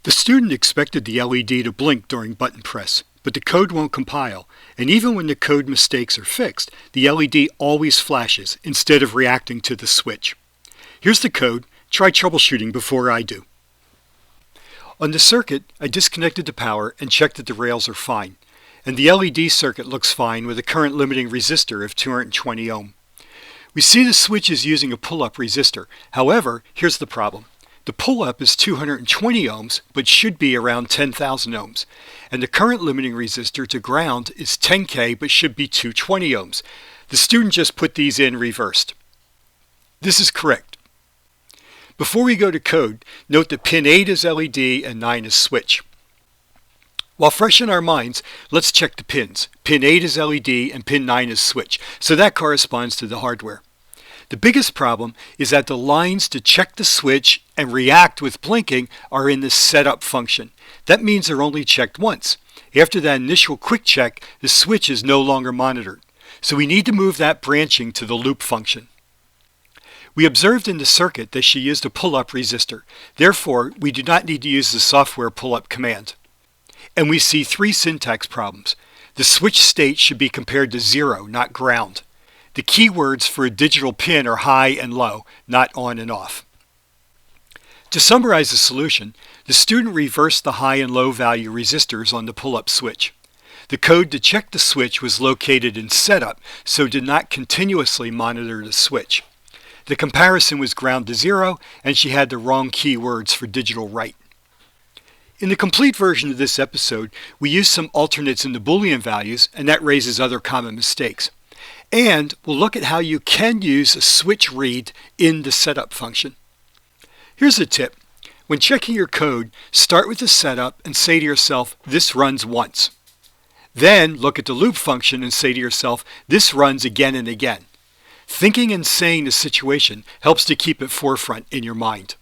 The student expected the LED to blink during button press, but the code won't compile, and even when the code mistakes are fixed, the LED always flashes instead of reacting to the switch. Here's the code. Try troubleshooting before I do. On the circuit, I disconnected the power and checked that the rails are fine, and the LED circuit looks fine with a current limiting resistor of 220 ohm. We see the switch is using a pull-up resistor. However, here's the problem. The pull-up is 220 ohms, but should be around 10,000 ohms. And the current limiting resistor to ground is 10K, but should be 220 ohms. The student just put these in reversed. This is correct. Before we go to code, note that pin 8 is LED and 9 is switch. While fresh in our minds, let's check the pins. Pin 8 is LED and pin 9 is switch, so that corresponds to the hardware. The biggest problem is that the lines to check the switch and react with blinking are in the setup function. That means they're only checked once. After that initial quick check, the switch is no longer monitored. So we need to move that branching to the loop function. We observed in the circuit that she used a pull-up resistor. Therefore, we do not need to use the software pull-up command. And we see three syntax problems. The switch state should be compared to 0, not ground. The keywords for a digital pin are high and low, not on and off. To summarize the solution, the student reversed the high and low value resistors on the pull-up switch. The code to check the switch was located in setup, so did not continuously monitor the switch. The comparison was ground to 0, and she had the wrong keywords for digital write. In the complete version of this episode, we use some alternates in the Boolean values, and that raises other common mistakes. And we'll look at how you can use a switch read in the setup function. Here's a tip. When checking your code, start with the setup and say to yourself, this runs once. Then look at the loop function and say to yourself, this runs again and again. Thinking and saying the situation helps to keep it forefront in your mind.